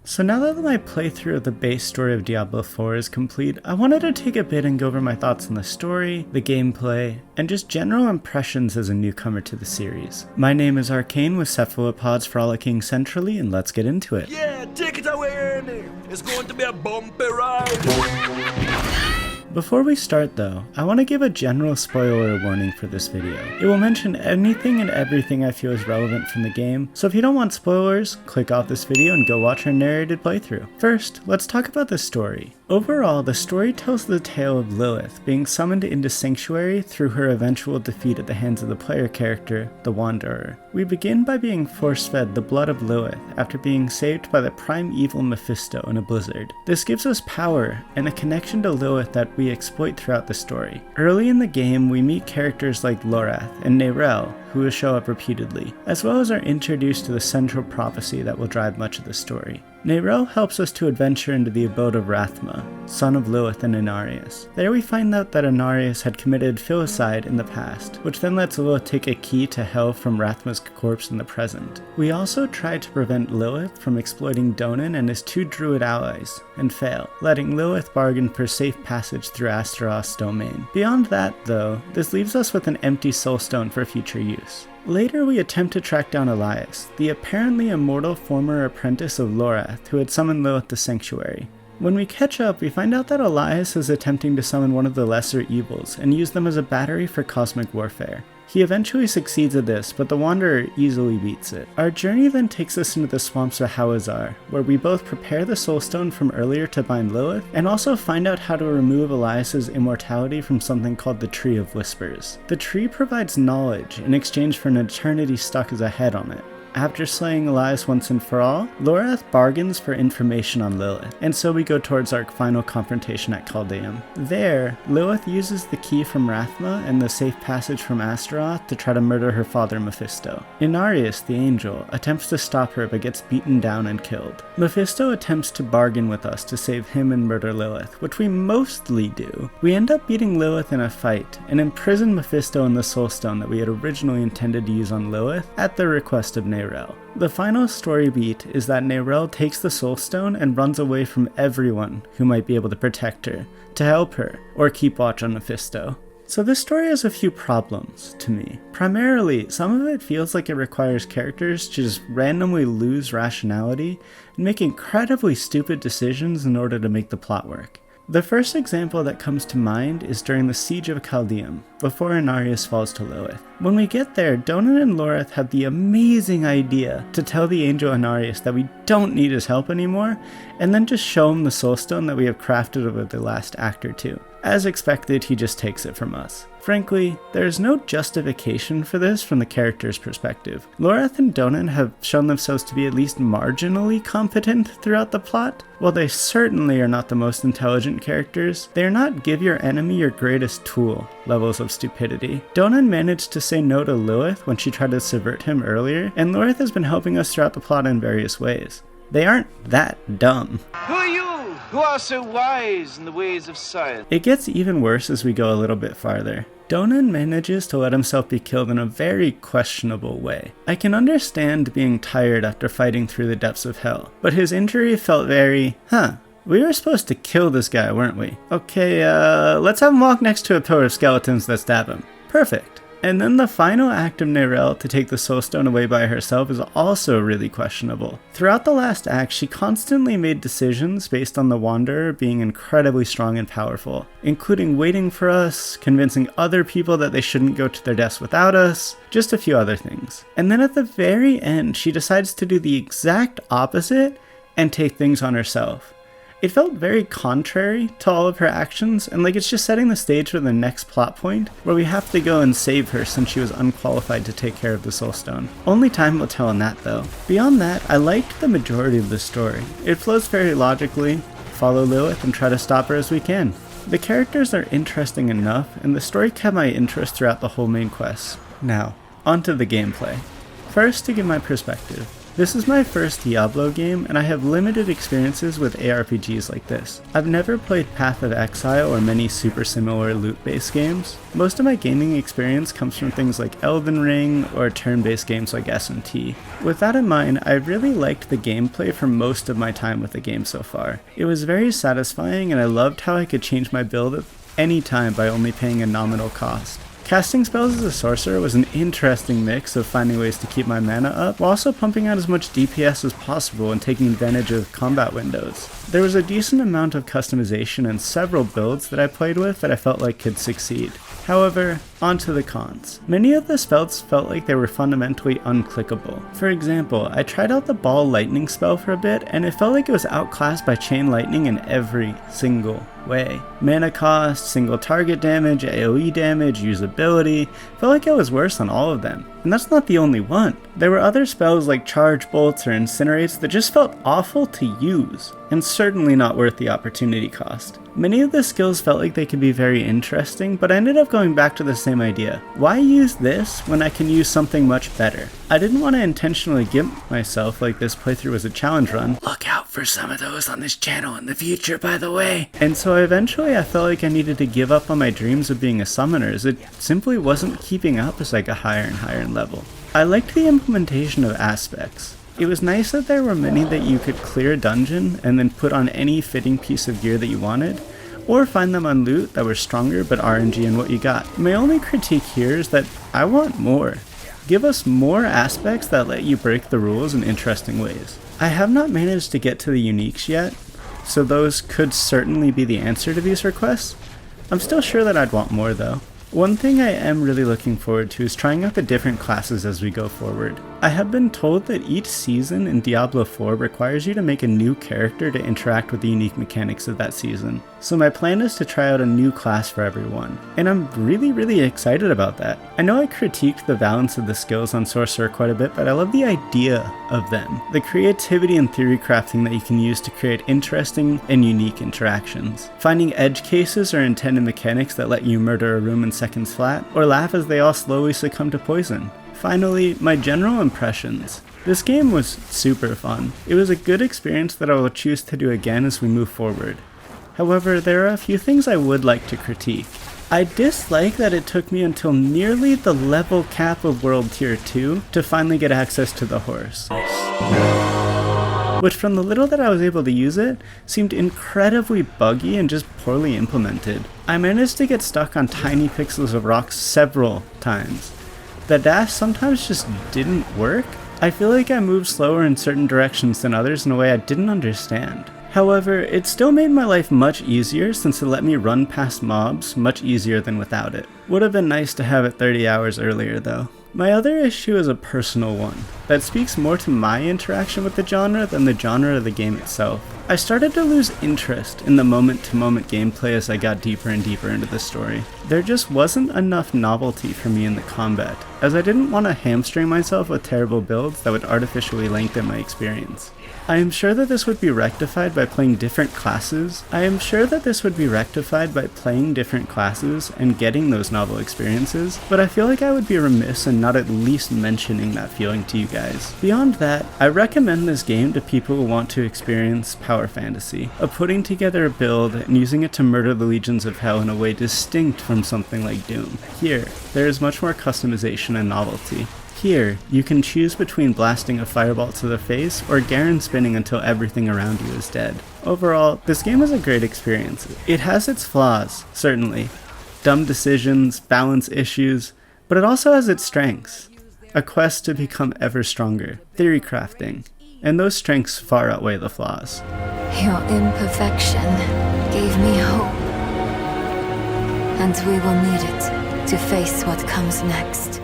So now that my playthrough of the base story of Diablo 4 is complete, I wanted to take a bit and go over my thoughts on the story, the gameplay, and just general impressions as a newcomer to the series. My name is Arcane with cephalopods frolicking centrally, and let's get into it. Yeah, take it away, Ernie! It's going to be a bumpy ride! Before we start though, I want to give a general spoiler warning for this video. It will mention anything and everything I feel is relevant from the game, so if you don't want spoilers, click off this video and go watch our narrated playthrough. First, let's talk about the story. Overall, the story tells the tale of Lilith being summoned into Sanctuary through her eventual defeat at the hands of the player character, the Wanderer. We begin by being force-fed the blood of Lilith after being saved by the primeval Mephisto in a blizzard. This gives us power and a connection to Lilith that we exploit throughout the story. Early in the game, we meet characters like Lorath and NARRATE, who will show up repeatedly, as well as are introduced to the central prophecy that will drive much of the story. NARRATE helps us to adventure into the abode of Rathma, son of Lilith and Inarius. There we find out that Inarius had committed filicide in the past, which then lets Lilith take a key to hell from Rathma's corpse in the present. We also try to prevent Lilith from exploiting Donan and his two druid allies, and fail, letting Lilith bargain for safe passage through Astaroth's domain. Beyond that, though, this leaves us with an empty soulstone for future use. Later we attempt to track down Elias, the apparently immortal former apprentice of Lorath who had summoned Lilith to Sanctuary. When we catch up, we find out that Elias is attempting to summon one of the lesser evils and use them as a battery for cosmic warfare. He eventually succeeds at this, but the Wanderer easily beats it. Our journey then takes us into the swamps of Hawazar, where we both prepare the soulstone from earlier to bind Lilith, and also find out how to remove Elias's immortality from something called the Tree of Whispers. The tree provides knowledge in exchange for an eternity stuck as a head on it. After slaying Elias once and for all, Lorath bargains for information on Lilith, and so we go towards our final confrontation at Caldeum. There, Lilith uses the key from Rathma and the safe passage from Astaroth to try to murder her father Mephisto. Inarius, the angel, attempts to stop her but gets beaten down and killed. Mephisto attempts to bargain with us to save him and murder Lilith, which we mostly do. We end up beating Lilith in a fight, and imprison Mephisto in the soulstone that we had originally intended to use on Lilith at the request of NARRATE. The final story beat is that NARRATE takes the soulstone and runs away from everyone who might be able to protect her, to help her, or keep watch on Mephisto. So this story has a few problems to me. Primarily, some of it feels like it requires characters to just randomly lose rationality and make incredibly stupid decisions in order to make the plot work. The first example that comes to mind is during the Siege of Caldeum, before Inarius falls to Lilith. When we get there, Donan and Lorath have the amazing idea to tell the angel Inarius that we don't need his help anymore, and then just show him the soulstone that we have crafted over the last act or two. As expected, he just takes it from us. Frankly, there is no justification for this from the character's perspective. Lorath and Donan have shown themselves to be at least marginally competent throughout the plot. While they certainly are not the most intelligent characters, they are not give your enemy your greatest tool levels of stupidity. Donan managed to say no to Lilith when she tried to subvert him earlier, and Lorath has been helping us throughout the plot in various ways. They aren't that dumb. Who are you, who are so wise in the ways of science? It gets even worse as we go a little bit farther. Donan manages to let himself be killed in a very questionable way. I can understand being tired after fighting through the depths of hell, but his injury felt very, we were supposed to kill this guy, weren't we? Okay, let's have him walk next to a pillar of skeletons that stab him. Perfect. And then the final act of NARRATE to take the soulstone away by herself is also really questionable. Throughout the last act, she constantly made decisions based on the Wanderer being incredibly strong and powerful, including waiting for us, convincing other people that they shouldn't go to their deaths without us, just a few other things. And then at the very end, she decides to do the exact opposite and take things on herself. It felt very contrary to all of her actions, and like it's just setting the stage for the next plot point, where we have to go and save her since she was unqualified to take care of the soulstone. Only time will tell on that though. Beyond that, I liked the majority of the story. It flows very logically, follow Lilith and try to stop her as we can. The characters are interesting enough, and the story kept my interest throughout the whole main quest. Now, onto the gameplay. First, to give my perspective. This is my first Diablo game, and I have limited experiences with ARPGs like this. I've never played Path of Exile or many super similar loot-based games. Most of my gaming experience comes from things like Elden Ring or turn-based games like S&T. With that in mind, I really liked the gameplay for most of my time with the game so far. It was very satisfying, and I loved how I could change my build at any time by only paying a nominal cost. Casting spells as a sorcerer was an interesting mix of finding ways to keep my mana up, while also pumping out as much DPS as possible and taking advantage of combat windows. There was a decent amount of customization and several builds that I played with that I felt like could succeed. However, onto the cons. Many of the spells felt like they were fundamentally unclickable. For example, I tried out the ball lightning spell for a bit, and it felt like it was outclassed by chain lightning in every single way. Mana cost, single target damage, AoE damage, usability, felt like it was worse on all of them. And that's not the only one. There were other spells like charge bolts or incinerates that just felt awful to use, and certainly not worth the opportunity cost. Many of the skills felt like they could be very interesting, but I ended up going back to the same idea. Why use this when I can use something much better? I didn't want to intentionally gimp myself like this playthrough was a challenge run. Look out for some of those on this channel in the future, by the way. And so eventually I felt like I needed to give up on my dreams of being a summoner, as it simply wasn't keeping up as I got higher and higher in level. I liked the implementation of aspects. It was nice that there were many that you could clear a dungeon and then put on any fitting piece of gear that you wanted, or find them on loot that were stronger but RNG in what you got. My only critique here is that I want more. Give us more aspects that let you break the rules in interesting ways. I have not managed to get to the uniques yet, so those could certainly be the answer to these requests. I'm still sure that I'd want more though. One thing I am really looking forward to is trying out the different classes as we go forward. I have been told that each season in Diablo 4 requires you to make a new character to interact with the unique mechanics of that season. So my plan is to try out a new class for everyone, and I'm really excited about that. I know I critiqued the balance of the skills on Sorcerer quite a bit, but I love the idea of them. The creativity and theory crafting that you can use to create interesting and unique interactions. Finding edge cases or intended mechanics that let you murder a room in seconds flat, or laugh as they all slowly succumb to poison. Finally, my general impressions. This game was super fun. It was a good experience that I will choose to do again as we move forward. However, there are a few things I would like to critique. I dislike that it took me until nearly the level cap of World Tier 2 to finally get access to the horse. Which, from the little that I was able to use it, seemed incredibly buggy and just poorly implemented. I managed to get stuck on tiny pixels of rock several times. The dash sometimes just didn't work. I feel like I moved slower in certain directions than others in a way I didn't understand. However, it still made my life much easier since it let me run past mobs much easier than without it. Would have been nice to have it 30 hours earlier though. My other issue is a personal one that speaks more to my interaction with the genre than the genre of the game itself. I started to lose interest in the moment-to-moment gameplay as I got deeper and deeper into the story. There just wasn't enough novelty for me in the combat, as I didn't want to hamstring myself with terrible builds that would artificially lengthen my experience. I am sure that this would be rectified by playing different classes. and getting those novel experiences, but I feel like I would be remiss in not at least mentioning that feeling to you guys. Beyond that, I recommend this game to people who want to experience power fantasy, of putting together a build and using it to murder the legions of hell in a way distinct from something like Doom. Here, there is much more customization and novelty. Here, you can choose between blasting a fireball to the face or Garen spinning until everything around you is dead. Overall, this game is a great experience. It has its flaws, certainly. Dumb decisions, balance issues, but it also has its strengths. A quest to become ever stronger, theory crafting, and those strengths far outweigh the flaws. Your imperfection gave me hope. And we will need it to face what comes next.